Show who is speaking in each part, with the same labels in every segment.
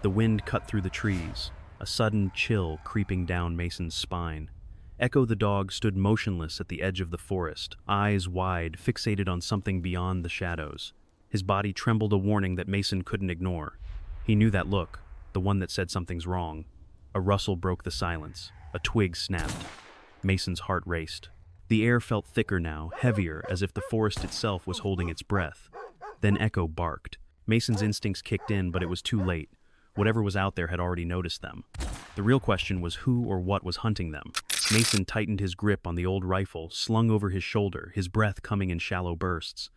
Speaker 1: The wind cut through the trees, a sudden chill creeping down Mason's spine. Echo the dog stood motionless at the edge of the forest, eyes wide, fixated on something beyond the shadows. His body trembled, a warning that Mason couldn't ignore. He knew that look, the one that said something's wrong. A rustle broke the silence. A twig snapped. Mason's heart raced. The air felt thicker now, heavier, as if the forest itself was holding its breath. Then Echo barked. Mason's instincts kicked in, but it was too late. Whatever was out there had already noticed them. The real question was who or what was hunting them. Mason tightened his grip on the old rifle, slung over his shoulder, his breath coming in shallow bursts.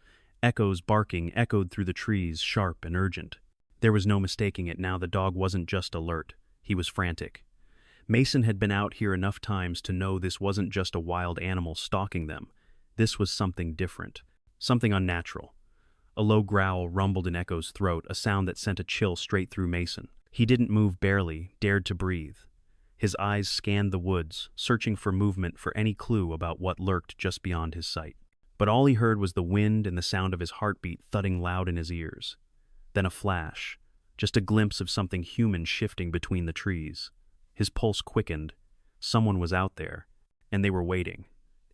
Speaker 1: Echo's barking echoed through the trees, sharp and urgent. There was no mistaking it now. The dog wasn't just alert. He was frantic. Mason had been out here enough times to know this wasn't just a wild animal stalking them. This was something different, something unnatural. A low growl rumbled in Echo's throat, a sound that sent a chill straight through Mason. He didn't move, barely, dared to breathe. His eyes scanned the woods, searching for movement, for any clue about what lurked just beyond his sight. But all he heard was the wind and the sound of his heartbeat thudding loud in his ears. Then a flash, just a glimpse of something human shifting between the trees. His pulse quickened. Someone was out there, and they were waiting.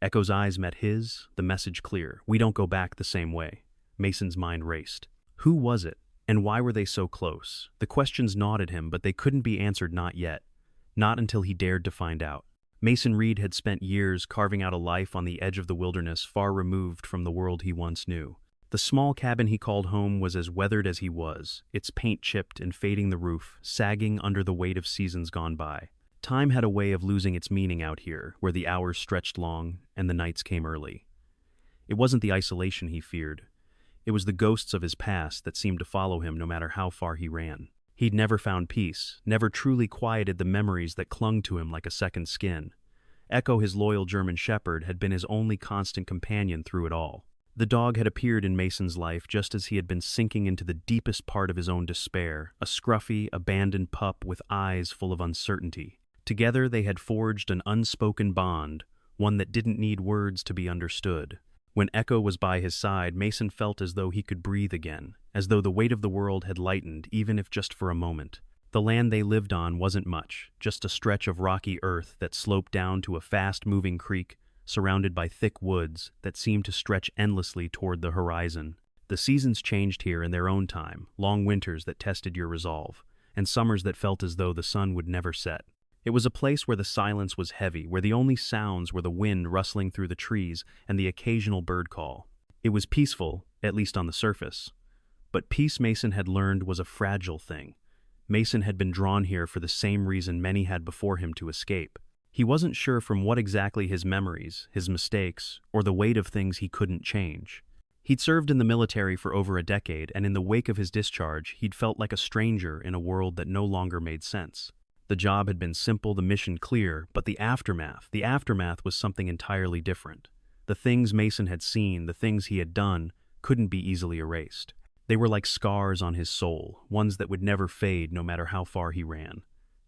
Speaker 1: Echo's eyes met his, the message clear. We don't go back the same way. Mason's mind raced. Who was it, and why were they so close? The questions gnawed at him, but they couldn't be answered, not yet. Not until he dared to find out. Mason Reed had spent years carving out a life on the edge of the wilderness, far removed from the world he once knew. The small cabin he called home was as weathered as he was, its paint chipped and fading, the roof sagging under the weight of seasons gone by. Time had a way of losing its meaning out here, where the hours stretched long and the nights came early. It wasn't the isolation he feared. It was the ghosts of his past that seemed to follow him no matter how far he ran. He'd never found peace, never truly quieted the memories that clung to him like a second skin. Echo, his loyal German shepherd, had been his only constant companion through it all. The dog had appeared in Mason's life just as he had been sinking into the deepest part of his own despair, a scruffy, abandoned pup with eyes full of uncertainty. Together they had forged an unspoken bond, one that didn't need words to be understood. When Echo was by his side, Mason felt as though he could breathe again, as though the weight of the world had lightened, even if just for a moment. The land they lived on wasn't much, just a stretch of rocky earth that sloped down to a fast-moving creek, surrounded by thick woods that seemed to stretch endlessly toward the horizon. The seasons changed here in their own time, long winters that tested your resolve, and summers that felt as though the sun would never set. It was a place where the silence was heavy, where the only sounds were the wind rustling through the trees and the occasional bird call. It was peaceful, at least on the surface. But peace, Mason had learned, was a fragile thing. Mason had been drawn here for the same reason many had before him, to escape. He wasn't sure from what exactly: his memories, his mistakes, or the weight of things he couldn't change. He'd served in the military for over a decade, and in the wake of his discharge, he'd felt like a stranger in a world that no longer made sense. The job had been simple, the mission clear, but the aftermath was something entirely different. The things Mason had seen, the things he had done, couldn't be easily erased. They were like scars on his soul, ones that would never fade no matter how far he ran.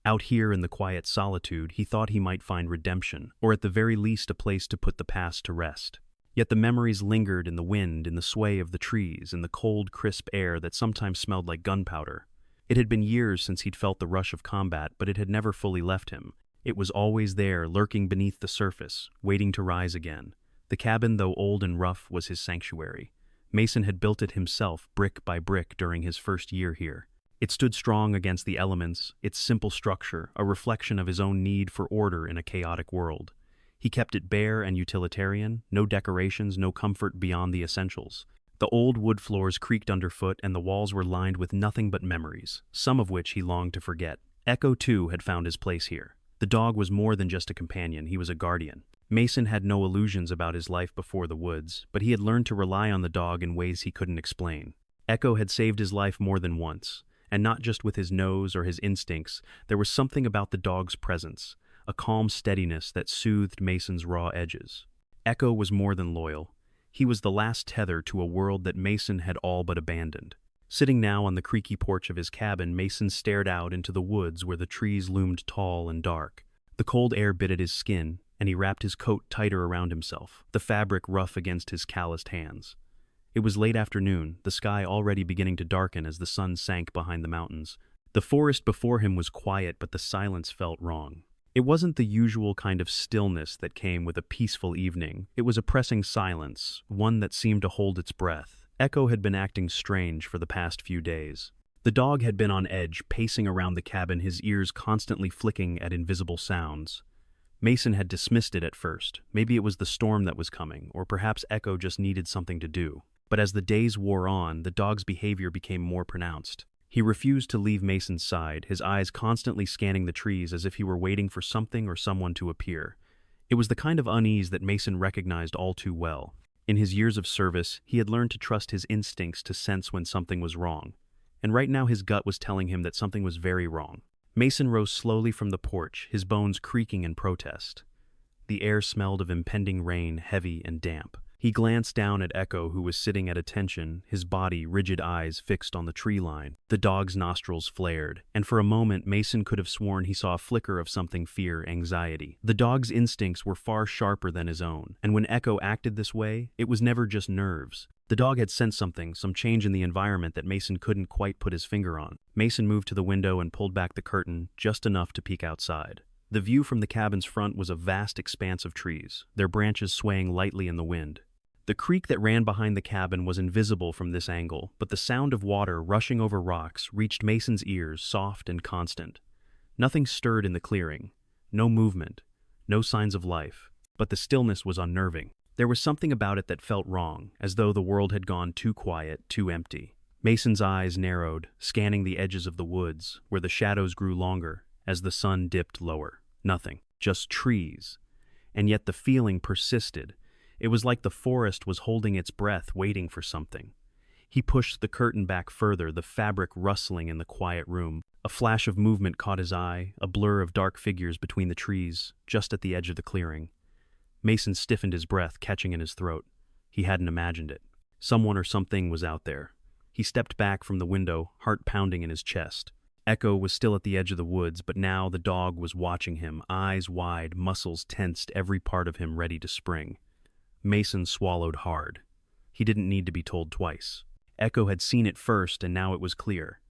Speaker 1: Out here in the quiet solitude, he thought he might find redemption, or at the very least a place to put the past to rest. Yet the memories lingered in the wind, in the sway of the trees, in the cold, crisp air that sometimes smelled like gunpowder. It had been years since he'd felt the rush of combat, but it had never fully left him. It was always there, lurking beneath the surface, waiting to rise again. The cabin, though old and rough, was his sanctuary. Mason had built it himself, brick by brick, during his first year here. It stood strong against the elements, its simple structure, a reflection of his own need for order in a chaotic world. He kept it bare and utilitarian, no decorations, no comfort beyond the essentials. The old wood floors creaked underfoot, and the walls were lined with nothing but memories, some of which he longed to forget. Echo, too, had found his place here. The dog was more than just a companion, he was a guardian. Mason had no illusions about his life before the woods, but he had learned to rely on the dog in ways he couldn't explain. Echo had saved his life more than once, and not just with his nose or his instincts. There was something about the dog's presence, a calm steadiness that soothed Mason's raw edges. Echo was more than loyal. He was the last tether to a world that Mason had all but abandoned. Sitting now on the creaky porch of his cabin, Mason stared out into the woods where the trees loomed tall and dark. The cold air bit at his skin, and he wrapped his coat tighter around himself, the fabric rough against his calloused hands. It was late afternoon, the sky already beginning to darken as the sun sank behind the mountains. The forest before him was quiet, but the silence felt wrong. It wasn't the usual kind of stillness that came with a peaceful evening. It was a pressing silence, one that seemed to hold its breath. Echo had been acting strange for the past few days. The dog had been on edge, pacing around the cabin, his ears constantly flicking at invisible sounds. Mason had dismissed it at first. Maybe it was the storm that was coming, or perhaps Echo just needed something to do. But as the days wore on, the dog's behavior became more pronounced. He refused to leave Mason's side, his eyes constantly scanning the trees as if he were waiting for something or someone to appear. It was the kind of unease that Mason recognized all too well. In his years of service, he had learned to trust his instincts to sense when something was wrong. And right now his gut was telling him that something was very wrong. Mason rose slowly from the porch, his bones creaking in protest. The air smelled of impending rain, heavy and damp. He glanced down at Echo, who was sitting at attention, his body, rigid eyes fixed on the tree line. The dog's nostrils flared, and for a moment Mason could have sworn he saw a flicker of something: fear, anxiety. The dog's instincts were far sharper than his own, and when Echo acted this way, it was never just nerves. The dog had sensed something, some change in the environment that Mason couldn't quite put his finger on. Mason moved to the window and pulled back the curtain, just enough to peek outside. The view from the cabin's front was a vast expanse of trees, their branches swaying lightly in the wind. The creek that ran behind the cabin was invisible from this angle, but the sound of water rushing over rocks reached Mason's ears, soft and constant. Nothing stirred in the clearing. No movement. No signs of life. But the stillness was unnerving. There was something about it that felt wrong, as though the world had gone too quiet, too empty. Mason's eyes narrowed, scanning the edges of the woods, where the shadows grew longer as the sun dipped lower. Nothing. Just trees. And yet the feeling persisted. It was like the forest was holding its breath, waiting for something. He pushed the curtain back further, the fabric rustling in the quiet room. A flash of movement caught his eye, a blur of dark figures between the trees, just at the edge of the clearing. Mason stiffened his breath, catching in his throat. He hadn't imagined it. Someone or something was out there. He stepped back from the window, heart pounding in his chest. Echo was still at the edge of the woods, but now the dog was watching him, eyes wide, muscles tensed, every part of him ready to spring. Mason swallowed hard. He didn't need to be told twice. Echo had seen it first, and now it was clear.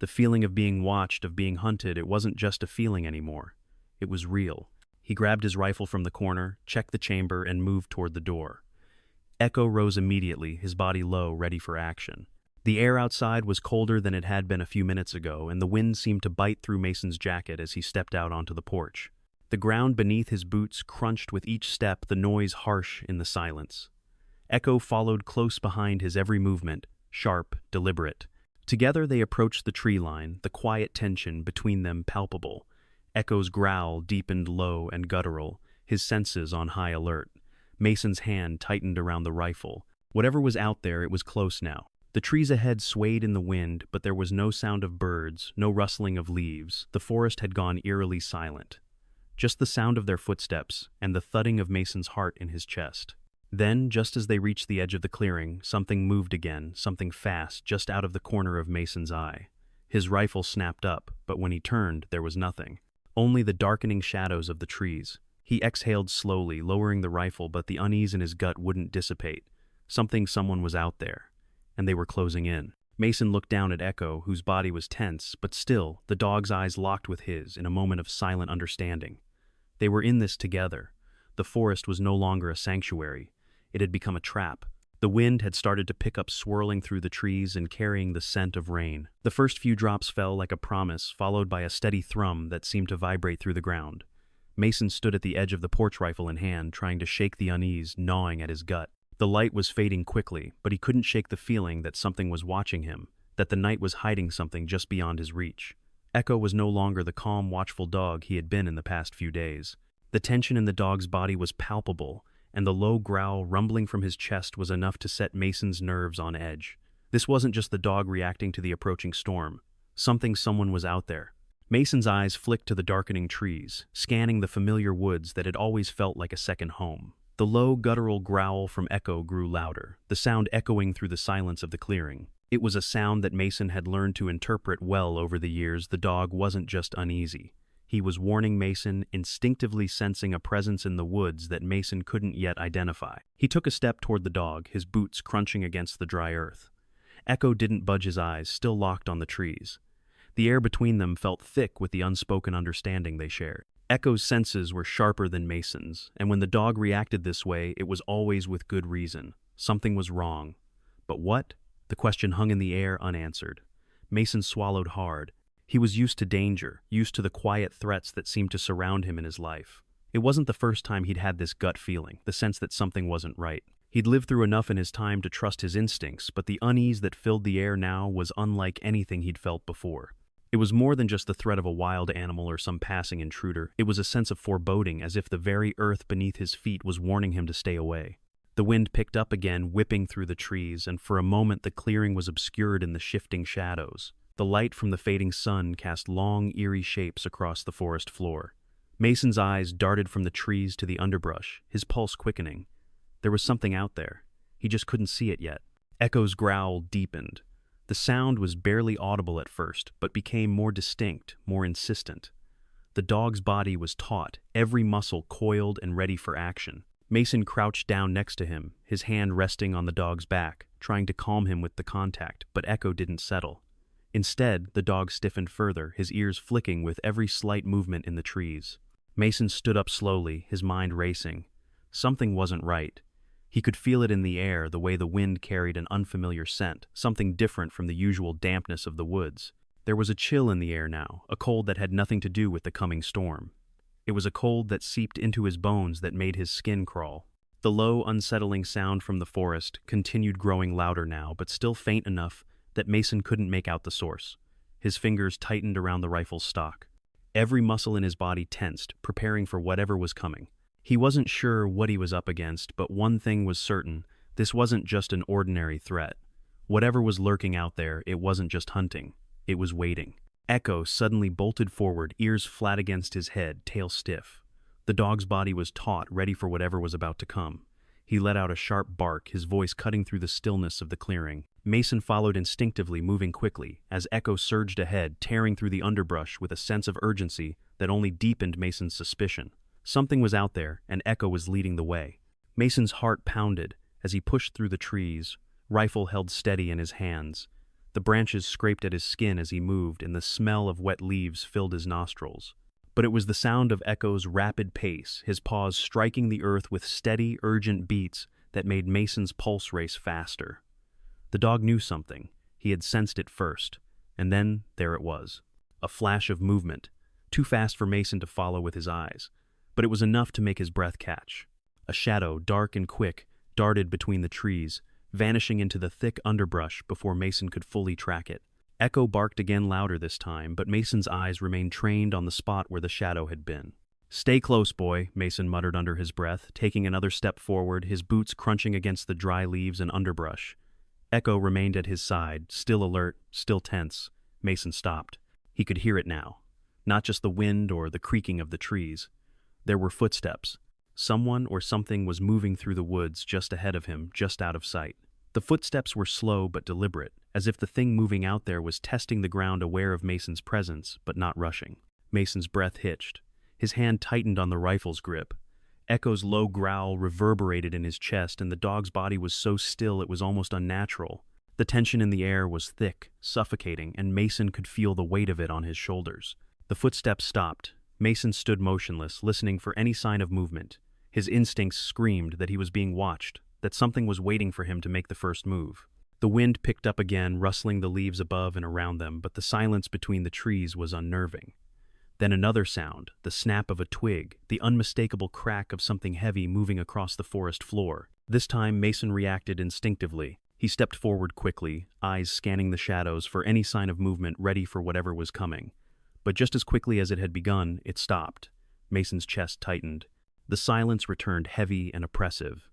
Speaker 1: The feeling of being watched, of being hunted, it wasn't just a feeling anymore. It was real. He grabbed his rifle from the corner, checked the chamber, and moved toward the door. Echo rose immediately, his body low, ready for action. The air outside was colder than it had been a few minutes ago, and the wind seemed to bite through Mason's jacket as he stepped out onto the porch. The ground beneath his boots crunched with each step, the noise harsh in the silence. Echo followed close behind his every movement, sharp, deliberate. Together they approached the tree line, the quiet tension between them palpable. Echo's growl deepened low and guttural, his senses on high alert. Mason's hand tightened around the rifle. Whatever was out there, it was close now. The trees ahead swayed in the wind, but there was no sound of birds, no rustling of leaves. The forest had gone eerily silent. Just the sound of their footsteps and the thudding of Mason's heart in his chest. Then, just as they reached the edge of the clearing, something moved again, something fast, just out of the corner of Mason's eye. His rifle snapped up, but when he turned, there was nothing. Only the darkening shadows of the trees. He exhaled slowly, lowering the rifle, but the unease in his gut wouldn't dissipate. Someone was out there, and they were closing in. Mason looked down at Echo, whose body was tense, but still, the dog's eyes locked with his in a moment of silent understanding. They were in this together. The forest was no longer a sanctuary. It had become a trap. The wind had started to pick up, swirling through the trees and carrying the scent of rain. The first few drops fell like a promise, followed by a steady thrum that seemed to vibrate through the ground. Mason stood at the edge of the porch, rifle in hand, trying to shake the unease gnawing at his gut. The light was fading quickly, but he couldn't shake the feeling that something was watching him, that the night was hiding something just beyond his reach. Echo was no longer the calm, watchful dog he had been in the past few days. The tension in the dog's body was palpable, and the low growl rumbling from his chest was enough to set Mason's nerves on edge. This wasn't just the dog reacting to the approaching storm. Someone was out there. Mason's eyes flicked to the darkening trees, scanning the familiar woods that had always felt like a second home. The low, guttural growl from Echo grew louder, the sound echoing through the silence of the clearing. It was a sound that Mason had learned to interpret well over the years. The dog wasn't just uneasy. He was warning Mason, instinctively sensing a presence in the woods that Mason couldn't yet identify. He took a step toward the dog, his boots crunching against the dry earth. Echo didn't budge, his eyes still locked on the trees. The air between them felt thick with the unspoken understanding they shared. Echo's senses were sharper than Mason's, and when the dog reacted this way, it was always with good reason. Something was wrong. But what? The question hung in the air unanswered. Mason swallowed hard. He was used to danger, used to the quiet threats that seemed to surround him in his life. It wasn't the first time he'd had this gut feeling, the sense that something wasn't right. He'd lived through enough in his time to trust his instincts, but the unease that filled the air now was unlike anything he'd felt before. It was more than just the threat of a wild animal or some passing intruder. It was a sense of foreboding, as if the very earth beneath his feet was warning him to stay away. The wind picked up again, whipping through the trees, and for a moment the clearing was obscured in the shifting shadows. The light from the fading sun cast long, eerie shapes across the forest floor. Mason's eyes darted from the trees to the underbrush, his pulse quickening. There was something out there. He just couldn't see it yet. Echo's growl deepened. The sound was barely audible at first, but became more distinct, more insistent. The dog's body was taut, every muscle coiled and ready for action. Mason crouched down next to him, his hand resting on the dog's back, trying to calm him with the contact, but Echo didn't settle. Instead, the dog stiffened further, his ears flicking with every slight movement in the trees. Mason stood up slowly, his mind racing. Something wasn't right. He could feel it in the air, the way the wind carried an unfamiliar scent, something different from the usual dampness of the woods. There was a chill in the air now, a cold that had nothing to do with the coming storm. It was a cold that seeped into his bones that made his skin crawl. The low, unsettling sound from the forest continued growing louder now, but still faint enough that Mason couldn't make out the source. His fingers tightened around the rifle's stock. Every muscle in his body tensed, preparing for whatever was coming. He wasn't sure what he was up against, but one thing was certain: this wasn't just an ordinary threat. Whatever was lurking out there, it wasn't just hunting. It was waiting. Echo suddenly bolted forward, ears flat against his head, tail stiff. The dog's body was taut, ready for whatever was about to come. He let out a sharp bark, his voice cutting through the stillness of the clearing. Mason followed instinctively, moving quickly, as Echo surged ahead, tearing through the underbrush with a sense of urgency that only deepened Mason's suspicion. Something was out there, and Echo was leading the way. Mason's heart pounded as he pushed through the trees, rifle held steady in his hands. The branches scraped at his skin as he moved, and the smell of wet leaves filled his nostrils. But it was the sound of Echo's rapid pace, his paws striking the earth with steady, urgent beats, that made Mason's pulse race faster. The dog knew something. He had sensed it first. And then there it was. A flash of movement, too fast for Mason to follow with his eyes. But it was enough to make his breath catch. A shadow, dark and quick, darted between the trees, vanishing into the thick underbrush before Mason could fully track it. Echo barked again, louder this time, but Mason's eyes remained trained on the spot where the shadow had been. "Stay close, boy," Mason muttered under his breath, taking another step forward, his boots crunching against the dry leaves and underbrush. Echo remained at his side, still alert, still tense. Mason stopped. He could hear it now. Not just the wind or the creaking of the trees. There were footsteps. Someone or something was moving through the woods just ahead of him, just out of sight. The footsteps were slow but deliberate, as if the thing moving out there was testing the ground, aware of Mason's presence, but not rushing. Mason's breath hitched. His hand tightened on the rifle's grip. Echo's low growl reverberated in his chest, and the dog's body was so still it was almost unnatural. The tension in the air was thick, suffocating, and Mason could feel the weight of it on his shoulders. The footsteps stopped. Mason stood motionless, listening for any sign of movement. His instincts screamed that he was being watched, that something was waiting for him to make the first move. The wind picked up again, rustling the leaves above and around them, but the silence between the trees was unnerving. Then another sound, the snap of a twig, the unmistakable crack of something heavy moving across the forest floor. This time Mason reacted instinctively. He stepped forward quickly, eyes scanning the shadows for any sign of movement, ready for whatever was coming. But just as quickly as it had begun, it stopped. Mason's chest tightened. The silence returned heavy and oppressive.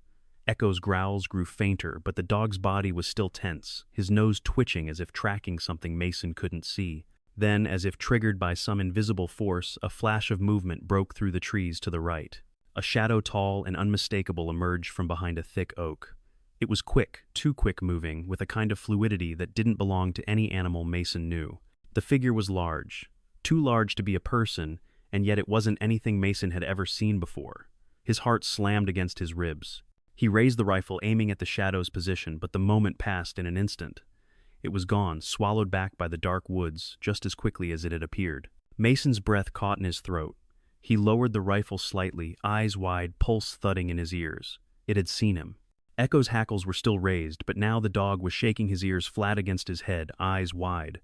Speaker 1: Echo's growls grew fainter, but the dog's body was still tense, his nose twitching as if tracking something Mason couldn't see. Then, as if triggered by some invisible force, a flash of movement broke through the trees to the right. A shadow tall and unmistakable emerged from behind a thick oak. It was quick, too quick moving, with a kind of fluidity that didn't belong to any animal Mason knew. The figure was large. Too large to be a person, and yet it wasn't anything Mason had ever seen before. His heart slammed against his ribs. He raised the rifle, aiming at the shadow's position, but the moment passed in an instant. It was gone, swallowed back by the dark woods just as quickly as it had appeared. Mason's breath caught in his throat. He lowered the rifle slightly, eyes wide, pulse thudding in his ears. It had seen him. Echo's hackles were still raised, but now the dog was shaking his ears flat against his head, eyes wide.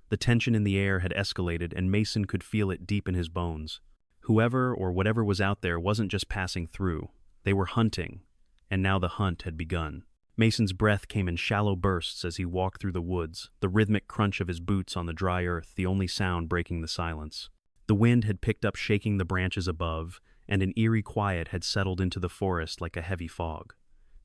Speaker 1: The tension in the air had escalated, and Mason could feel it deep in his bones. Whoever or whatever was out there wasn't just passing through. They were hunting, and now the hunt had begun. Mason's breath came in shallow bursts as he walked through the woods, the rhythmic crunch of his boots on the dry earth the only sound breaking the silence. The wind had picked up, shaking the branches above, and an eerie quiet had settled into the forest like a heavy fog.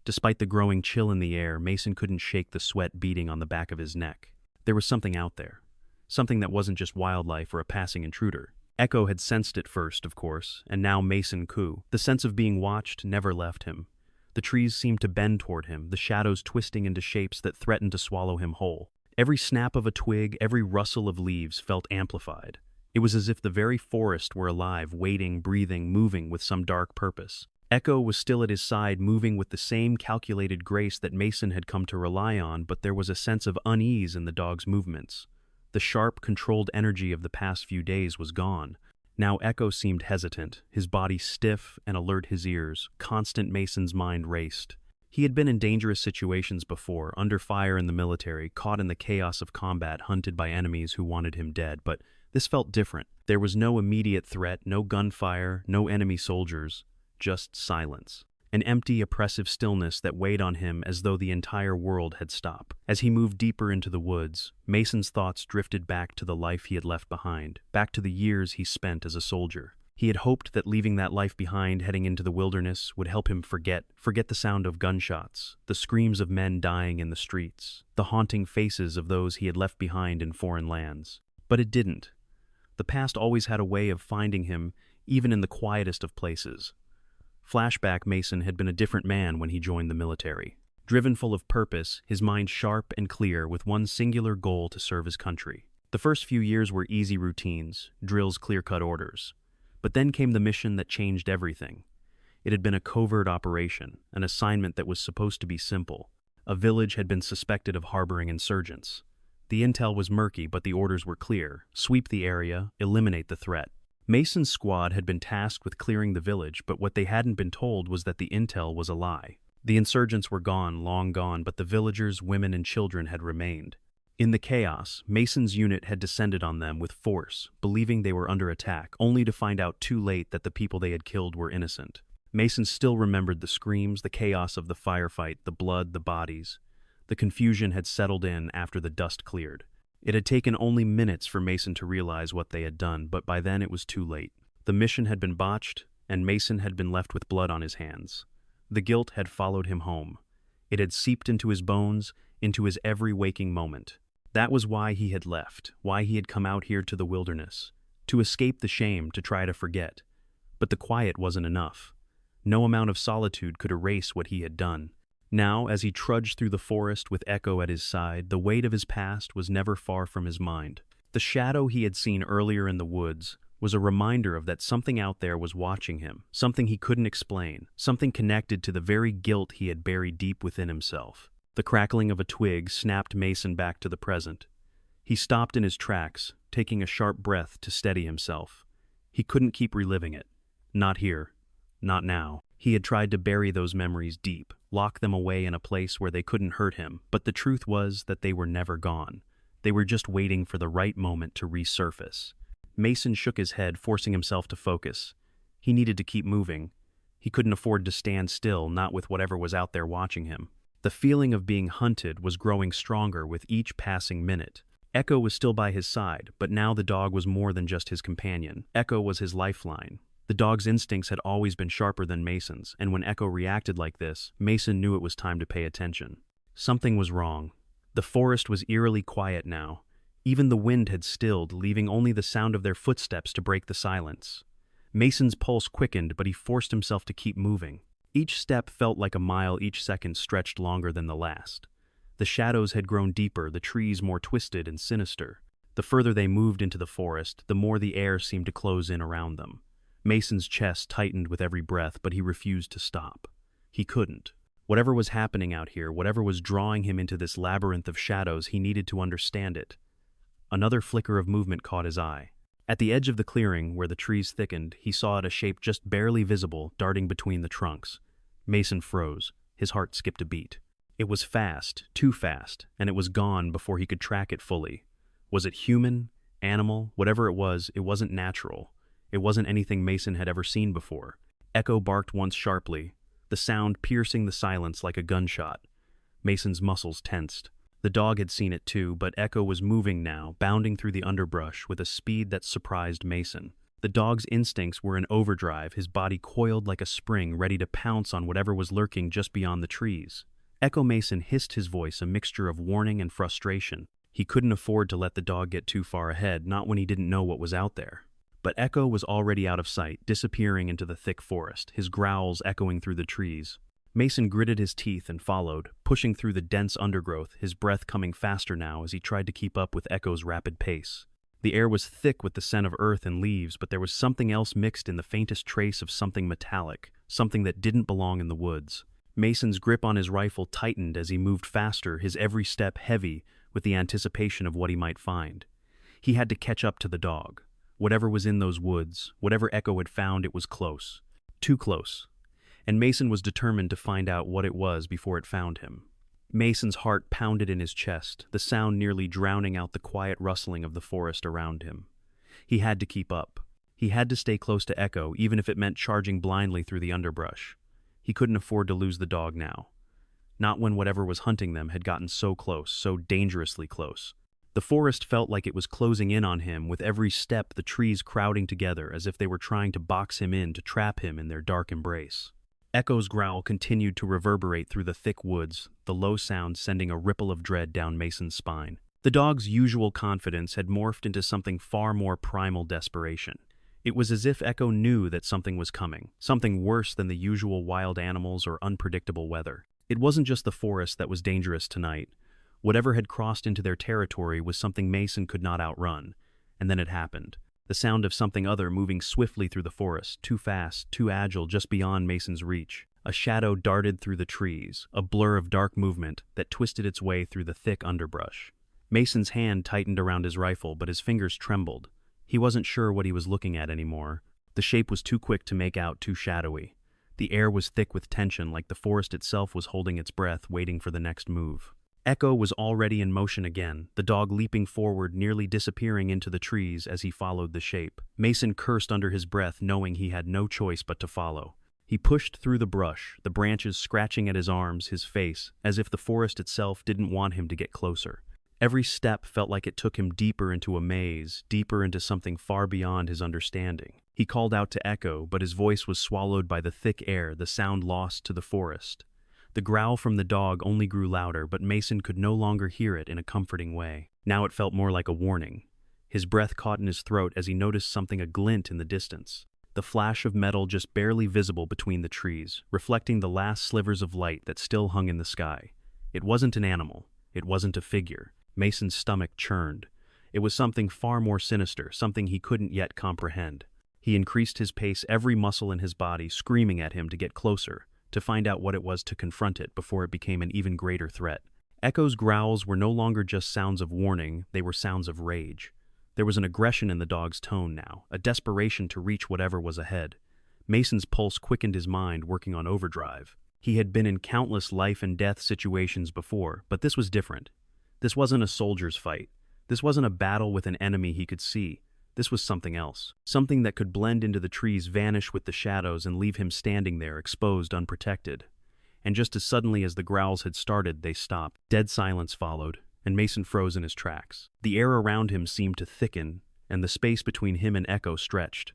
Speaker 1: Despite the growing chill in the air, Mason couldn't shake the sweat beating on the back of his neck. There was something out there. Something that wasn't just wildlife or a passing intruder. Echo had sensed it first, of course, and now Mason Koo. The sense of being watched never left him. The trees seemed to bend toward him, the shadows twisting into shapes that threatened to swallow him whole. Every snap of a twig, every rustle of leaves felt amplified. It was as if the very forest were alive, waiting, breathing, moving with some dark purpose. Echo was still at his side, moving with the same calculated grace that Mason had come to rely on, but there was a sense of unease in the dog's movements. The sharp, controlled energy of the past few days was gone. Now Echo seemed hesitant, his body stiff and alert, his ears. Constant. Mason's mind raced. He had been in dangerous situations before, under fire in the military, caught in the chaos of combat, hunted by enemies who wanted him dead, but this felt different. There was no immediate threat, no gunfire, no enemy soldiers, just silence. An empty, oppressive stillness that weighed on him as though the entire world had stopped. As he moved deeper into the woods, Mason's thoughts drifted back to the life he had left behind, back to the years he spent as a soldier. He had hoped that leaving that life behind, heading into the wilderness, would help him forget the sound of gunshots, the screams of men dying in the streets, the haunting faces of those he had left behind in foreign lands. But it didn't. The past always had a way of finding him, even in the quietest of places. Flashback. Mason had been a different man when he joined the military. Driven, full of purpose, his mind sharp and clear, with one singular goal: to serve his country. The first few years were easy routines, drills, clear-cut orders. But then came the mission that changed everything. It had been a covert operation, an assignment that was supposed to be simple. A village had been suspected of harboring insurgents. The intel was murky, but the orders were clear: sweep the area, eliminate the threat. Mason's squad had been tasked with clearing the village, but what they hadn't been told was that the intel was a lie. The insurgents were gone, long gone, but the villagers, women, and children had remained. In the chaos, Mason's unit had descended on them with force, believing they were under attack, only to find out too late that the people they had killed were innocent. Mason still remembered the screams, the chaos of the firefight, the blood, the bodies. The confusion had settled in after the dust cleared. It had taken only minutes for Mason to realize what they had done, but by then it was too late. The mission had been botched, and Mason had been left with blood on his hands. The guilt had followed him home. It had seeped into his bones, into his every waking moment. That was why he had left, why he had come out here to the wilderness. To escape the shame, to try to forget. But the quiet wasn't enough. No amount of solitude could erase what he had done. Now, as he trudged through the forest with Echo at his side, the weight of his past was never far from his mind. The shadow he had seen earlier in the woods was a reminder of that something out there was watching him, something he couldn't explain, something connected to the very guilt he had buried deep within himself. The crackling of a twig snapped Mason back to the present. He stopped in his tracks, taking a sharp breath to steady himself. He couldn't keep reliving it. Not here. Not now. He had tried to bury those memories deep, lock them away in a place where they couldn't hurt him, but the truth was that they were never gone. They were just waiting for the right moment to resurface. Mason shook his head, forcing himself to focus. He needed to keep moving. He couldn't afford to stand still, not with whatever was out there watching him. The feeling of being hunted was growing stronger with each passing minute. Echo was still by his side, but now the dog was more than just his companion. Echo was his lifeline. The dog's instincts had always been sharper than Mason's, and when Echo reacted like this, Mason knew it was time to pay attention. Something was wrong. The forest was eerily quiet now. Even the wind had stilled, leaving only the sound of their footsteps to break the silence. Mason's pulse quickened, but he forced himself to keep moving. Each step felt like a mile, each second stretched longer than the last. The shadows had grown deeper, the trees more twisted and sinister. The further they moved into the forest, the more the air seemed to close in around them. Mason's chest tightened with every breath, but he refused to stop. He couldn't. Whatever was happening out here, whatever was drawing him into this labyrinth of shadows, he needed to understand it. Another flicker of movement caught his eye. At the edge of the clearing, where the trees thickened, he saw it a shape just barely visible, darting between the trunks. Mason froze. His heart skipped a beat. It was fast, too fast, and it was gone before he could track it fully. Was it human? Animal? Whatever it wasn't natural. It wasn't anything Mason had ever seen before. Echo barked once sharply, the sound piercing the silence like a gunshot. Mason's muscles tensed. The dog had seen it too, but Echo was moving now, bounding through the underbrush with a speed that surprised Mason. The dog's instincts were in overdrive, his body coiled like a spring, ready to pounce on whatever was lurking just beyond the trees. Echo Mason hissed his voice, a mixture of warning and frustration. He couldn't afford to let the dog get too far ahead, not when he didn't know what was out there. But Echo was already out of sight, disappearing into the thick forest, his growls echoing through the trees. Mason gritted his teeth and followed, pushing through the dense undergrowth, his breath coming faster now as he tried to keep up with Echo's rapid pace. The air was thick with the scent of earth and leaves, but there was something else mixed in, the faintest trace of something metallic, something that didn't belong in the woods. Mason's grip on his rifle tightened as he moved faster, his every step heavy with the anticipation of what he might find. He had to catch up to the dog. Whatever was in those woods, whatever Echo had found, it was close. Too close. And Mason was determined to find out what it was before it found him. Mason's heart pounded in his chest, the sound nearly drowning out the quiet rustling of the forest around him. He had to keep up. He had to stay close to Echo, even if it meant charging blindly through the underbrush. He couldn't afford to lose the dog now. Not when whatever was hunting them had gotten so close, so dangerously close. The forest felt like it was closing in on him, with every step the trees crowding together as if they were trying to box him in, to trap him in their dark embrace. Echo's growl continued to reverberate through the thick woods, the low sound sending a ripple of dread down Mason's spine. The dog's usual confidence had morphed into something far more primal desperation. It was as if Echo knew that something was coming, something worse than the usual wild animals or unpredictable weather. It wasn't just the forest that was dangerous tonight. Whatever had crossed into their territory was something Mason could not outrun. And then it happened. The sound of something other moving swiftly through the forest, too fast, too agile, just beyond Mason's reach. A shadow darted through the trees, a blur of dark movement that twisted its way through the thick underbrush. Mason's hand tightened around his rifle, but his fingers trembled. He wasn't sure what he was looking at anymore. The shape was too quick to make out, too shadowy. The air was thick with tension, like the forest itself was holding its breath, waiting for the next move. Echo was already in motion again, the dog leaping forward, nearly disappearing into the trees as he followed the shape. Mason cursed under his breath, knowing he had no choice but to follow. He pushed through the brush, the branches scratching at his arms, his face, as if the forest itself didn't want him to get closer. Every step felt like it took him deeper into a maze, deeper into something far beyond his understanding. He called out to Echo, but his voice was swallowed by the thick air, the sound lost to the forest. The growl from the dog only grew louder, but Mason could no longer hear it in a comforting way. Now it felt more like a warning. His breath caught in his throat as he noticed something, a glint in the distance. The flash of metal just barely visible between the trees, reflecting the last slivers of light that still hung in the sky. It wasn't an animal. It wasn't a figure. Mason's stomach churned. It was something far more sinister, something he couldn't yet comprehend. He increased his pace, every muscle in his body screaming at him to get closer, to find out what it was, to confront it before it became an even greater threat. Echo's growls were no longer just sounds of warning, they were sounds of rage. There was an aggression in the dog's tone now, a desperation to reach whatever was ahead. Mason's pulse quickened, his mind working on overdrive. He had been in countless life and death situations before, but this was different. This wasn't a soldier's fight. This wasn't a battle with an enemy he could see. This was something else. Something that could blend into the trees, vanish with the shadows, and leave him standing there, exposed, unprotected. And just as suddenly as the growls had started, they stopped. Dead silence followed, and Mason froze in his tracks. The air around him seemed to thicken, and the space between him and Echo stretched.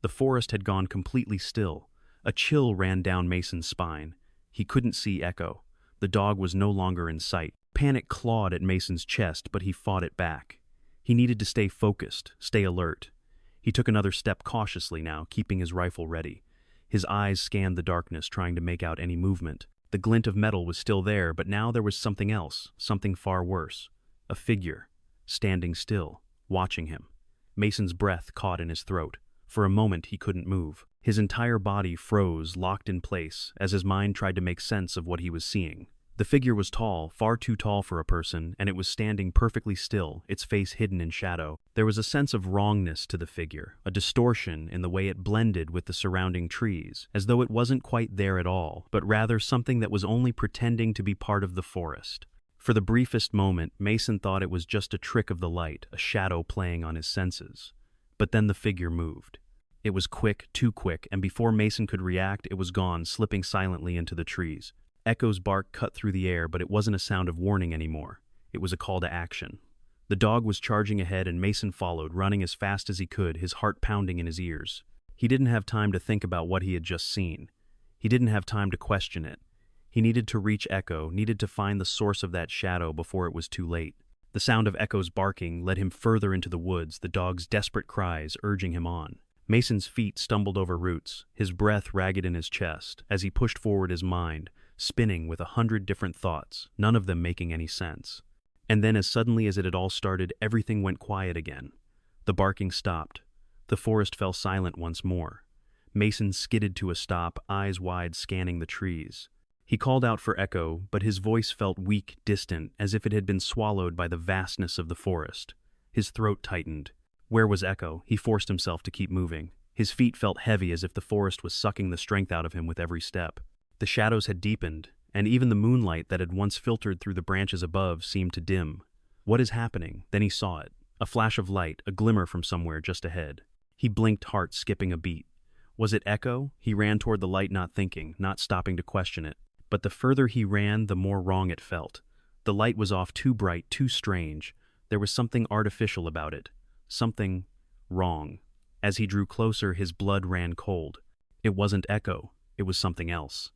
Speaker 1: The forest had gone completely still. A chill ran down Mason's spine. He couldn't see Echo. The dog was no longer in sight. Panic clawed at Mason's chest, but he fought it back. He needed to stay focused, stay alert. He took another step cautiously now, keeping his rifle ready. His eyes scanned the darkness, trying to make out any movement. The glint of metal was still there, but now there was something else, something far worse. A figure, standing still, watching him. Mason's breath caught in his throat. For a moment he couldn't move. His entire body froze, locked in place, as his mind tried to make sense of what he was seeing. The figure was tall, far too tall for a person, and it was standing perfectly still, its face hidden in shadow. There was a sense of wrongness to the figure, a distortion in the way it blended with the surrounding trees, as though it wasn't quite there at all, but rather something that was only pretending to be part of the forest. For the briefest moment, Mason thought it was just a trick of the light, a shadow playing on his senses. But then the figure moved. It was quick, too quick, and before Mason could react, it was gone, slipping silently into the trees. Echo's bark cut through the air, but it wasn't a sound of warning anymore. It was a call to action. The dog was charging ahead and Mason followed, running as fast as he could, his heart pounding in his ears. He didn't have time to think about what he had just seen. He didn't have time to question it. He needed to reach Echo, needed to find the source of that shadow before it was too late. The sound of Echo's barking led him further into the woods, the dog's desperate cries urging him on. Mason's feet stumbled over roots, his breath ragged in his chest, as he pushed forward his mind, spinning with 100 different thoughts, none of them making any sense. And then as suddenly as it had all started, everything went quiet again. The barking stopped. The forest fell silent once more. Mason skidded to a stop, eyes wide scanning the trees. He called out for Echo, but his voice felt weak, distant, as if it had been swallowed by the vastness of the forest. His throat tightened. Where was Echo? He forced himself to keep moving. His feet felt heavy as if the forest was sucking the strength out of him with every step. The shadows had deepened, and even the moonlight that had once filtered through the branches above seemed to dim. What is happening? Then he saw it. A flash of light, a glimmer from somewhere just ahead. He blinked, heart skipping a beat. Was it Echo? He ran toward the light, not thinking, not stopping to question it. But the further he ran, the more wrong it felt. The light was off, too bright, too strange. There was something artificial about it. Something wrong. As he drew closer, his blood ran cold. It wasn't Echo. It was something else.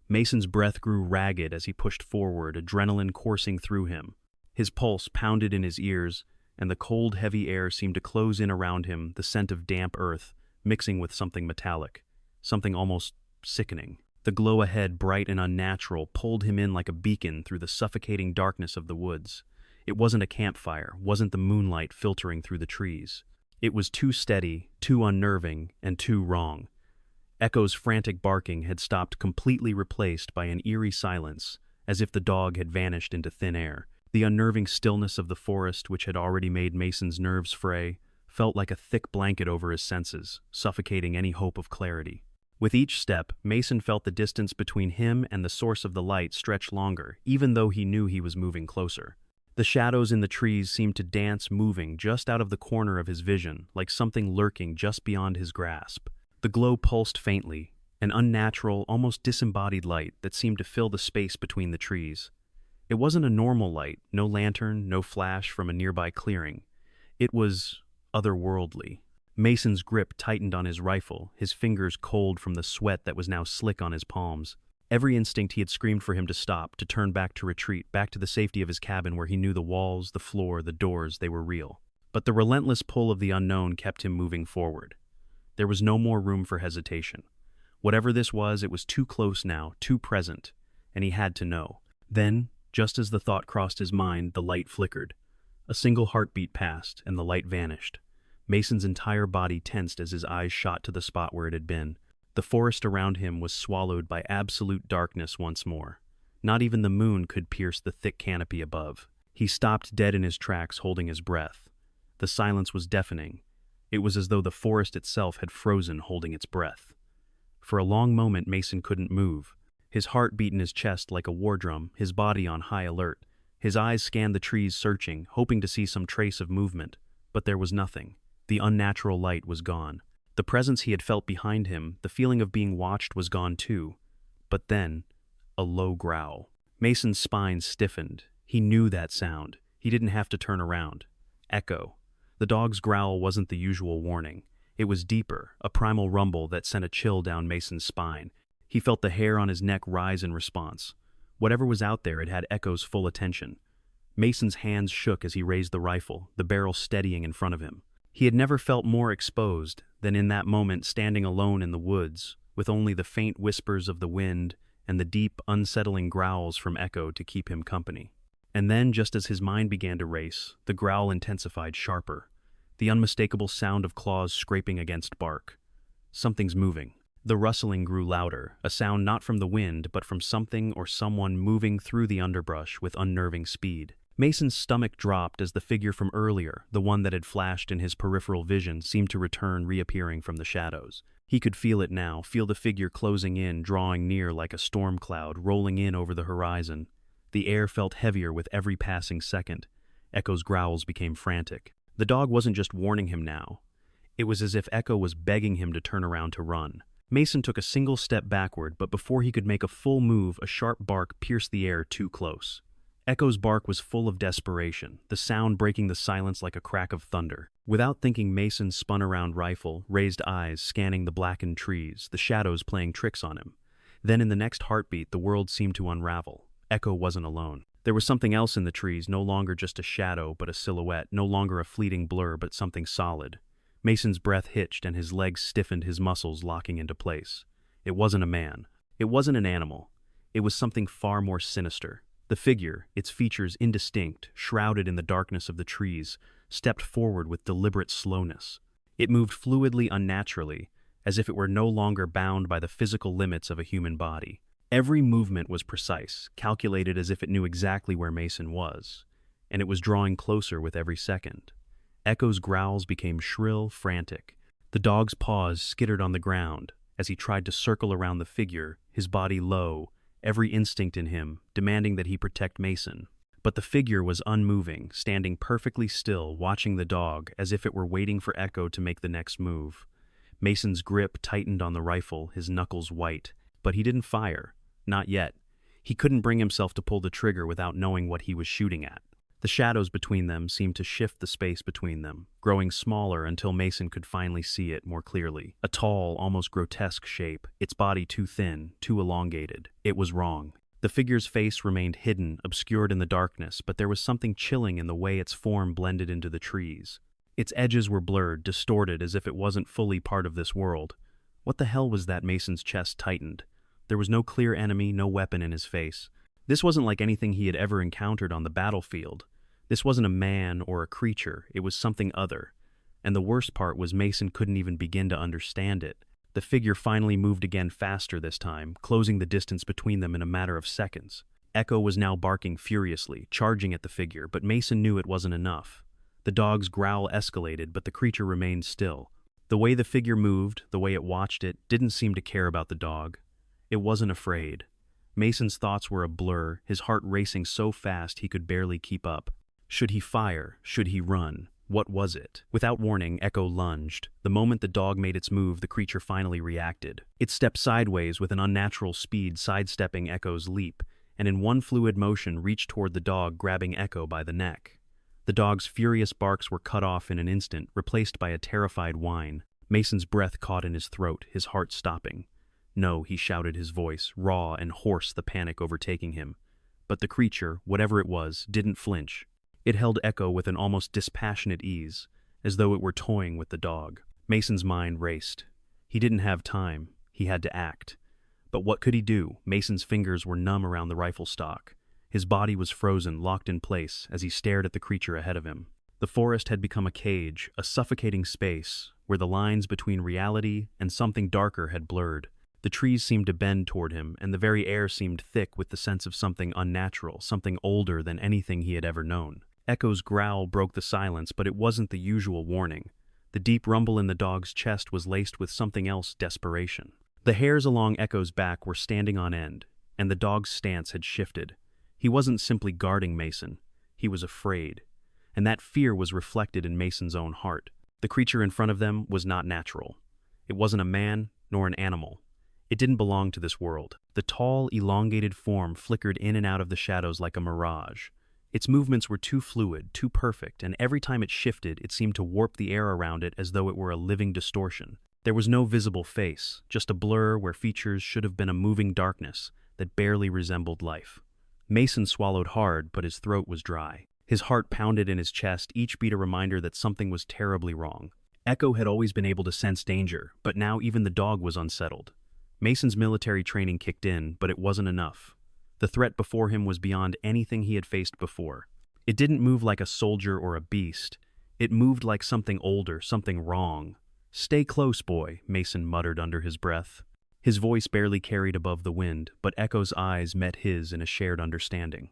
Speaker 1: Mason's breath grew ragged as he pushed forward, adrenaline coursing through him. His pulse pounded in his ears, and the cold, heavy air seemed to close in around him, the scent of damp earth, mixing with something metallic, something almost sickening. The glow ahead, bright and unnatural, pulled him in like a beacon through the suffocating darkness of the woods. It wasn't a campfire, wasn't the moonlight filtering through the trees. It was too steady, too unnerving, and too wrong. Echo's frantic barking had stopped, completely replaced by an eerie silence, as if the dog had vanished into thin air. The unnerving stillness of the forest, which had already made Mason's nerves fray, felt like a thick blanket over his senses, suffocating any hope of clarity. With each step, Mason felt the distance between him and the source of the light stretch longer, even though he knew he was moving closer. The shadows in the trees seemed to dance, moving just out of the corner of his vision, like something lurking just beyond his grasp. The glow pulsed faintly, an unnatural, almost disembodied light that seemed to fill the space between the trees. It wasn't a normal light, no lantern, no flash from a nearby clearing. It was otherworldly. Mason's grip tightened on his rifle, his fingers cold from the sweat that was now slick on his palms. Every instinct he had screamed for him to stop, to turn back, to retreat, back to the safety of his cabin where he knew the walls, the floor, the doors, they were real. But the relentless pull of the unknown kept him moving forward. There was no more room for hesitation. Whatever this was, it was too close now, too present, and he had to know. Then, just as the thought crossed his mind, the light flickered. A single heartbeat passed, and the light vanished. Mason's entire body tensed as his eyes shot to the spot where it had been. The forest around him was swallowed by absolute darkness once more. Not even the moon could pierce the thick canopy above. He stopped dead in his tracks, holding his breath. The silence was deafening. It was as though the forest itself had frozen, holding its breath. For a long moment, Mason couldn't move. His heart beat in his chest like a war drum, his body on high alert. His eyes scanned the trees, searching, hoping to see some trace of movement. But there was nothing. The unnatural light was gone. The presence he had felt behind him, the feeling of being watched, was gone too. But then, a low growl. Mason's spine stiffened. He knew that sound. He didn't have to turn around. Echo. The dog's growl wasn't the usual warning. It was deeper, a primal rumble that sent a chill down Mason's spine. He felt the hair on his neck rise in response. Whatever was out there, it had Echo's full attention. Mason's hands shook as he raised the rifle, the barrel steadying in front of him. He had never felt more exposed than in that moment, standing alone in the woods, with only the faint whispers of the wind and the deep, unsettling growls from Echo to keep him company. And then, just as his mind began to race, the growl intensified sharper. the unmistakable sound of claws scraping against bark. Something's moving. The rustling grew louder, a sound not from the wind but from something or someone moving through the underbrush with unnerving speed. Mason's stomach dropped as the figure from earlier, the one that had flashed in his peripheral vision, seemed to return, reappearing from the shadows. He could feel it now, feel the figure closing in, drawing near like a storm cloud, rolling in over the horizon. The air felt heavier with every passing second. Echo's growls became frantic. The dog wasn't just warning him now. It was as if Echo was begging him to turn around to run. Mason took a single step backward, but before he could make a full move, a sharp bark pierced the air too close. Echo's bark was full of desperation, the sound breaking the silence like a crack of thunder. Without thinking, Mason spun around, rifle, raised eyes scanning the blackened trees, the shadows playing tricks on him. Then in the next heartbeat, the world seemed to unravel. Echo wasn't alone. There was something else in the trees, no longer just a shadow but a silhouette, no longer a fleeting blur but something solid. Mason's breath hitched and his legs stiffened, his muscles locking into place. It wasn't a man. It wasn't an animal. It was something far more sinister. The figure, its features indistinct, shrouded in the darkness of the trees, stepped forward with deliberate slowness. It moved fluidly, unnaturally, as if it were no longer bound by the physical limits of a human body. Every movement was precise, calculated as if it knew exactly where Mason was, and it was drawing closer with every second. Echo's growls became shrill, frantic. The dog's paws skittered on the ground as he tried to circle around the figure, his body low, every instinct in him demanding that he protect Mason. But the figure was unmoving, standing perfectly still, watching the dog as if it were waiting for Echo to make the next move. Mason's grip tightened on the rifle, his knuckles white, but he didn't fire. Not yet. He couldn't bring himself to pull the trigger without knowing what he was shooting at. The shadows between them seemed to shift the space between them, growing smaller until Mason could finally see it more clearly. A tall, almost grotesque shape, its body too thin, too elongated. It was wrong. The figure's face remained hidden, obscured in the darkness, but there was something chilling in the way its form blended into the trees. Its edges were blurred, distorted, as if it wasn't fully part of this world. What the hell was that? Mason's chest tightened. There was no clear enemy, no weapon in his face. This wasn't like anything he had ever encountered on the battlefield. This wasn't a man or a creature, it was something other. And the worst part was Mason couldn't even begin to understand it. The figure finally moved again, faster this time, closing the distance between them in a matter of seconds. Echo was now barking furiously, charging at the figure, but Mason knew it wasn't enough. The dog's growl escalated, but the creature remained still. The way the figure moved, the way it watched it, didn't seem to care about the dog. It wasn't afraid. Mason's thoughts were a blur, his heart racing so fast he could barely keep up. Should he fire? Should he run? What was it? Without warning, Echo lunged. The moment the dog made its move, the creature finally reacted. It stepped sideways with an unnatural speed, sidestepping Echo's leap, and in one fluid motion reached toward the dog, grabbing Echo by the neck. The dog's furious barks were cut off in an instant, replaced by a terrified whine. Mason's breath caught in his throat, his heart stopping. No, he shouted, his voice, raw and hoarse, the panic overtaking him. But the creature, whatever it was, didn't flinch. It held Echo with an almost dispassionate ease, as though it were toying with the dog. Mason's mind raced. He didn't have time. He had to act. But what could he do? Mason's fingers were numb around the rifle stock. His body was frozen, locked in place, as he stared at the creature ahead of him. The forest had become a cage, a suffocating space, where the lines between reality and something darker had blurred. The trees seemed to bend toward him, and the very air seemed thick with the sense of something unnatural, something older than anything he had ever known. Echo's growl broke the silence, but it wasn't the usual warning. The deep rumble in the dog's chest was laced with something else: desperation. The hairs along Echo's back were standing on end, and the dog's stance had shifted. He wasn't simply guarding Mason. He was afraid. And that fear was reflected in Mason's own heart. The creature in front of them was not natural. It wasn't a man, nor an animal. It didn't belong to this world. The tall, elongated form flickered in and out of the shadows like a mirage. Its movements were too fluid, too perfect, and every time it shifted, it seemed to warp the air around it as though it were a living distortion. There was no visible face, just a blur where features should have been a moving darkness that barely resembled life. Mason swallowed hard, but his throat was dry. His heart pounded in his chest, each beat a reminder that something was terribly wrong. Echo had always been able to sense danger, but now even the dog was unsettled. Mason's military training kicked in, but it wasn't enough. The threat before him was beyond anything he had faced before. It didn't move like a soldier or a beast. It moved like something older, something wrong. "Stay close, boy," Mason muttered under his breath. His voice barely carried above the wind, but Echo's eyes met his in a shared understanding.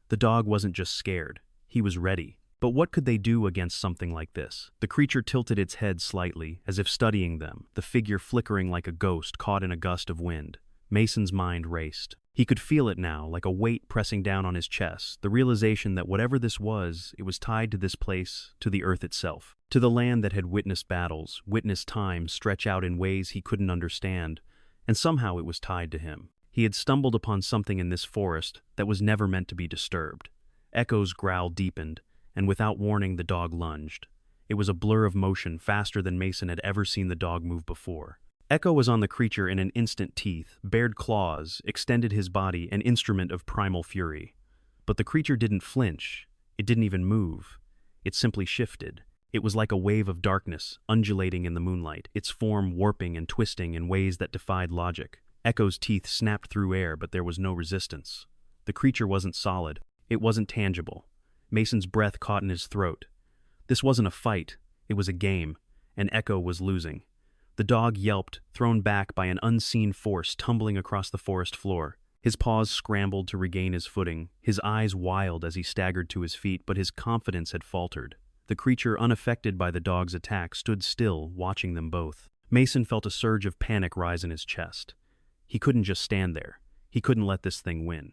Speaker 1: The dog wasn't just scared, he was ready. But what could they do against something like this? The creature tilted its head slightly, as if studying them, the figure flickering like a ghost caught in a gust of wind. Mason's mind raced. He could feel it now, like a weight pressing down on his chest, the realization that whatever this was, it was tied to this place, to the earth itself, to the land that had witnessed battles, witnessed time stretch out in ways he couldn't understand, and somehow it was tied to him. He had stumbled upon something in this forest that was never meant to be disturbed. Echo's growl deepened, and without warning the dog lunged. It was a blur of motion faster than Mason had ever seen the dog move before. Echo was on the creature in an instant. Teeth, bared claws, extended his body, an instrument of primal fury. But the creature didn't flinch. It didn't even move. It simply shifted. It was like a wave of darkness, undulating in the moonlight, its form warping and twisting in ways that defied logic. Echo's teeth snapped through air, but there was no resistance. The creature wasn't solid. It wasn't tangible. Mason's breath caught in his throat. This wasn't a fight. It was a game, and Echo was losing. The dog yelped, thrown back by an unseen force tumbling across the forest floor. His paws scrambled to regain his footing, his eyes wild as he staggered to his feet, but his confidence had faltered. The creature, unaffected by the dog's attack, stood still, watching them both. Mason felt a surge of panic rise in his chest. He couldn't just stand there. He couldn't let this thing win.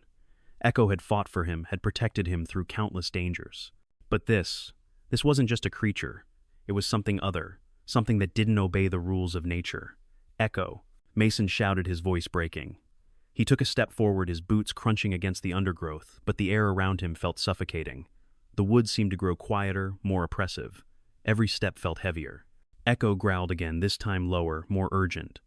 Speaker 1: Echo had fought for him, had protected him through countless dangers. But this wasn't just a creature. It was something other, something that didn't obey the rules of nature. Echo, Mason shouted, his voice breaking. He took a step forward, his boots crunching against the undergrowth, but the air around him felt suffocating. The woods seemed to grow quieter, more oppressive. Every step felt heavier. Echo growled again, this time lower, more urgent.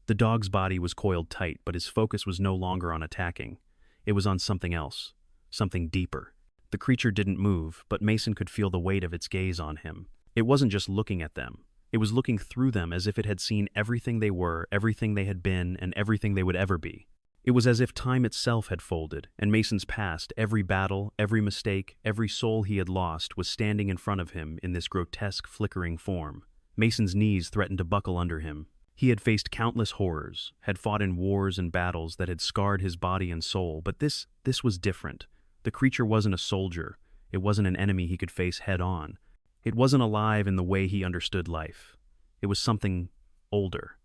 Speaker 1: The dog's body was coiled tight, but his focus was no longer on attacking. It was on something else, something deeper. The creature didn't move, but Mason could feel the weight of its gaze on him. It wasn't just looking at them. It was looking through them as if it had seen everything they were, everything they had been, and everything they would ever be. It was as if time itself had folded, and Mason's past, every battle, every mistake, every soul he had lost, was standing in front of him in this grotesque, flickering form. Mason's knees threatened to buckle under him. He had faced countless horrors, had fought in wars and battles that had scarred his body and soul, but this was different. The creature wasn't a soldier. It wasn't an enemy he could face head-on. It wasn't alive in the way he understood life. It was something older,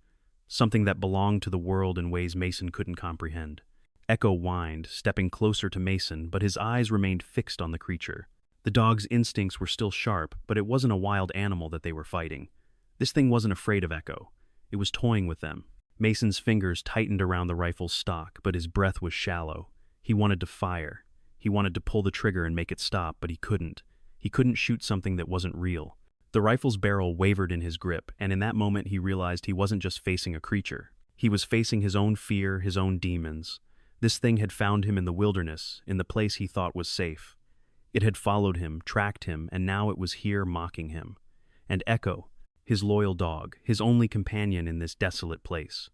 Speaker 1: something that belonged to the world in ways Mason couldn't comprehend. Echo whined, stepping closer to Mason, but his eyes remained fixed on the creature. The dog's instincts were still sharp, but it wasn't a wild animal that they were fighting. This thing wasn't afraid of Echo. It was toying with them. Mason's fingers tightened around the rifle's stock, but his breath was shallow. He wanted to fire. He wanted to pull the trigger and make it stop, but he couldn't. He couldn't shoot something that wasn't real. The rifle's barrel wavered in his grip, and in that moment he realized he wasn't just facing a creature. He was facing his own fear, his own demons. This thing had found him in the wilderness, in the place he thought was safe. It had followed him, tracked him, and now it was here mocking him. And Echo, his loyal dog, his only companion in this desolate place.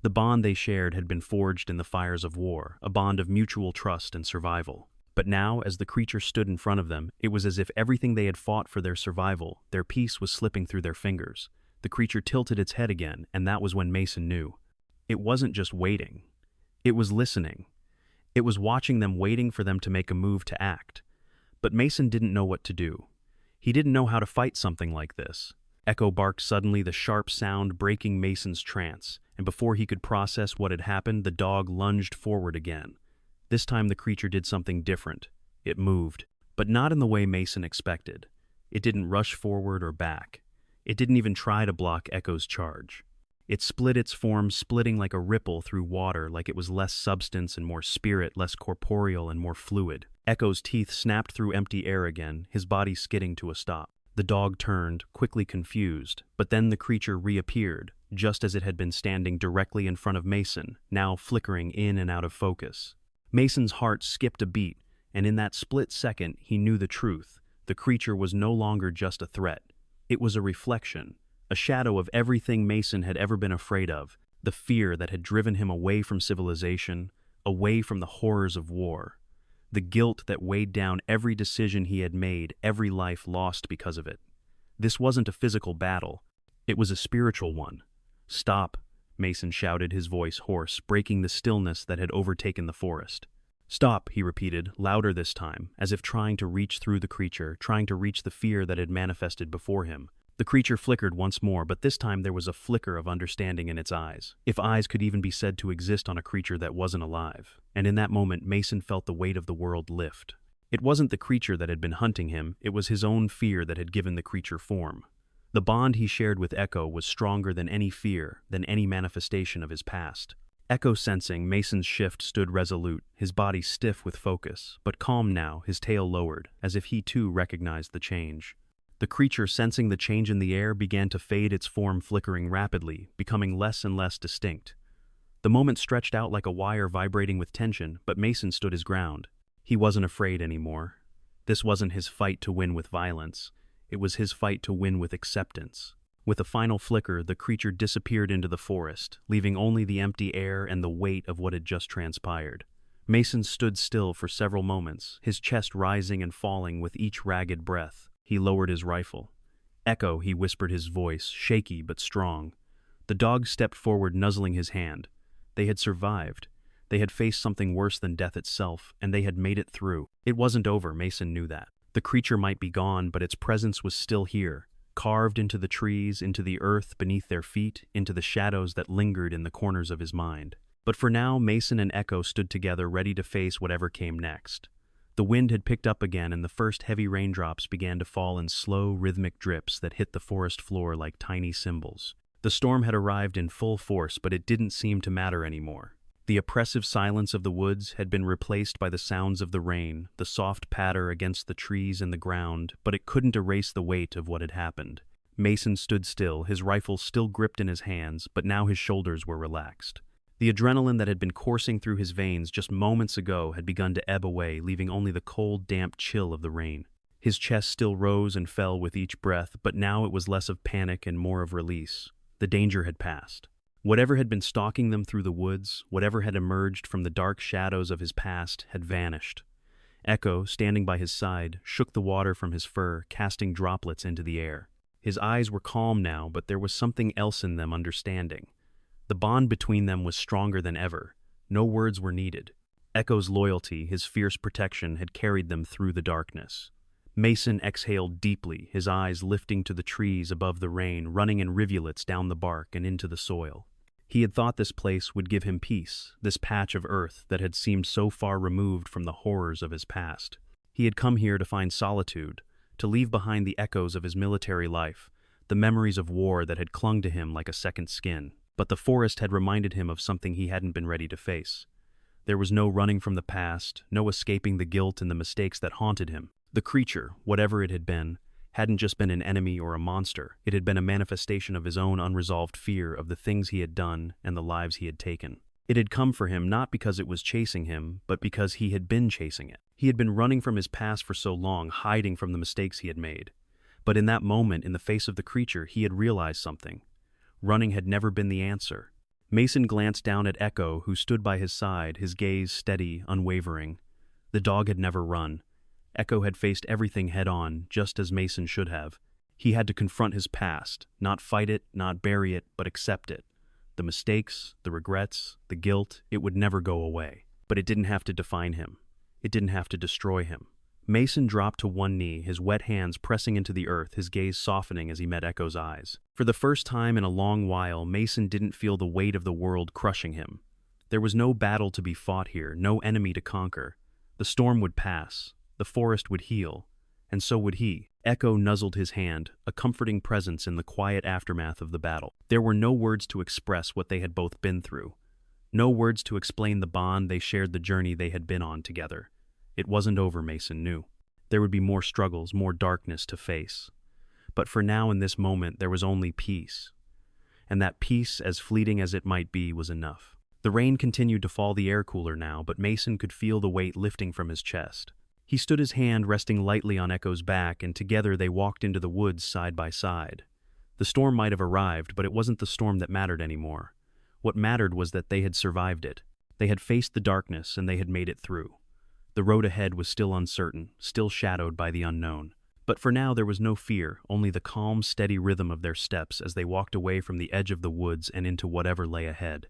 Speaker 1: The bond they shared had been forged in the fires of war, a bond of mutual trust and survival. But now, as the creature stood in front of them, it was as if everything they had fought for their survival, their peace, was slipping through their fingers. The creature tilted its head again, and that was when Mason knew. It wasn't just waiting. It was listening. It was watching them, waiting for them to make a move, to act. But Mason didn't know what to do. He didn't know how to fight something like this. Echo barked suddenly, the sharp sound breaking Mason's trance, and before he could process what had happened, the dog lunged forward again. This time the creature did something different. It moved, but not in the way Mason expected. It didn't rush forward or back. It didn't even try to block Echo's charge. It split its form, splitting like a ripple through water, like it was less substance and more spirit, less corporeal and more fluid. Echo's teeth snapped through empty air again, his body skidding to a stop. The dog turned, quickly confused, but then the creature reappeared, just as it had been standing directly in front of Mason, now flickering in and out of focus. Mason's heart skipped a beat, and in that split second he knew the truth. The creature was no longer just a threat. It was a reflection, a shadow of everything Mason had ever been afraid of, the fear that had driven him away from civilization, away from the horrors of war. the guilt that weighed down every decision he had made, every life lost because of it. This wasn't a physical battle, it was a spiritual one. "Stop," Mason shouted, his voice hoarse, breaking the stillness that had overtaken the forest. "Stop," he repeated, louder this time, as if trying to reach through the creature, trying to reach the fear that had manifested before him. The creature flickered once more, but this time there was a flicker of understanding in its eyes, if eyes could even be said to exist on a creature that wasn't alive. And in that moment, Mason felt the weight of the world lift. It wasn't the creature that had been hunting him, it was his own fear that had given the creature form. The bond he shared with Echo was stronger than any fear, than any manifestation of his past. Echo sensing Mason's shift stood resolute, his body stiff with focus, but calm now, his tail lowered, as if he too recognized the change. The creature, sensing the change in the air, began to fade, its form flickering rapidly, becoming less and less distinct. The moment stretched out like a wire vibrating with tension, but Mason stood his ground. He wasn't afraid anymore. This wasn't his fight to win with violence. It was his fight to win with acceptance. With a final flicker, the creature disappeared into the forest, leaving only the empty air and the weight of what had just transpired. Mason stood still for several moments, his chest rising and falling with each ragged breath. He lowered his rifle. "Echo," he whispered, his voice shaky but strong. The dog stepped forward, nuzzling his hand. They had survived. They had faced something worse than death itself, and they had made it through. It wasn't over, Mason knew that. The creature might be gone, but its presence was still here, carved into the trees, into the earth beneath their feet, into the shadows that lingered in the corners of his mind. But for now, Mason and Echo stood together, ready to face whatever came next. The wind had picked up again, and the first heavy raindrops began to fall in slow, rhythmic drips that hit the forest floor like tiny cymbals. The storm had arrived in full force, but it didn't seem to matter anymore. The oppressive silence of the woods had been replaced by the sounds of the rain, the soft patter against the trees and the ground, but it couldn't erase the weight of what had happened. Mason stood still, his rifle still gripped in his hands, but now his shoulders were relaxed. The adrenaline that had been coursing through his veins just moments ago had begun to ebb away, leaving only the cold, damp chill of the rain. His chest still rose and fell with each breath, but now it was less of panic and more of release. The danger had passed. Whatever had been stalking them through the woods, whatever had emerged from the dark shadows of his past, had vanished. Echo, standing by his side, shook the water from his fur, casting droplets into the air. His eyes were calm now, but there was something else in them, understanding. The bond between them was stronger than ever. No words were needed. Echo's loyalty, his fierce protection, had carried them through the darkness. Mason exhaled deeply, his eyes lifting to the trees above the rain, running in rivulets down the bark and into the soil. He had thought this place would give him peace, this patch of earth that had seemed so far removed from the horrors of his past. He had come here to find solitude, to leave behind the echoes of his military life, the memories of war that had clung to him like a second skin. But the forest had reminded him of something he hadn't been ready to face. There was no running from the past, no escaping the guilt and the mistakes that haunted him. The creature, whatever it had been, hadn't just been an enemy or a monster. It had been a manifestation of his own unresolved fear of the things he had done and the lives he had taken. It had come for him not because it was chasing him, but because he had been chasing it. He had been running from his past for so long, hiding from the mistakes he had made. But in that moment, in the face of the creature, he had realized something. Running had never been the answer. Mason glanced down at Echo, who stood by his side, his gaze steady, unwavering. The dog had never run. Echo had faced everything head-on, just as Mason should have. He had to confront his past, not fight it, not bury it, but accept it. The mistakes, the regrets, the guilt, it would never go away. But it didn't have to define him. It didn't have to destroy him. Mason dropped to one knee, his wet hands pressing into the earth, his gaze softening as he met Echo's eyes. For the first time in a long while, Mason didn't feel the weight of the world crushing him. There was no battle to be fought here, no enemy to conquer. The storm would pass, the forest would heal, and so would he. Echo nuzzled his hand, a comforting presence in the quiet aftermath of the battle. There were no words to express what they had both been through. No words to explain the bond they shared, the journey they had been on together. It wasn't over, Mason knew. There would be more struggles, more darkness to face. But for now, in this moment, there was only peace. And that peace, as fleeting as it might be, was enough. The rain continued to fall, the air cooler now, but Mason could feel the weight lifting from his chest. He stood his hand resting lightly on Echo's back, and together they walked into the woods side by side. The storm might have arrived, but it wasn't the storm that mattered anymore. What mattered was that they had survived it. They had faced the darkness, and they had made it through. The road ahead was still uncertain, still shadowed by the unknown. But for now there was no fear, only the calm, steady rhythm of their steps as they walked away from the edge of the woods and into whatever lay ahead.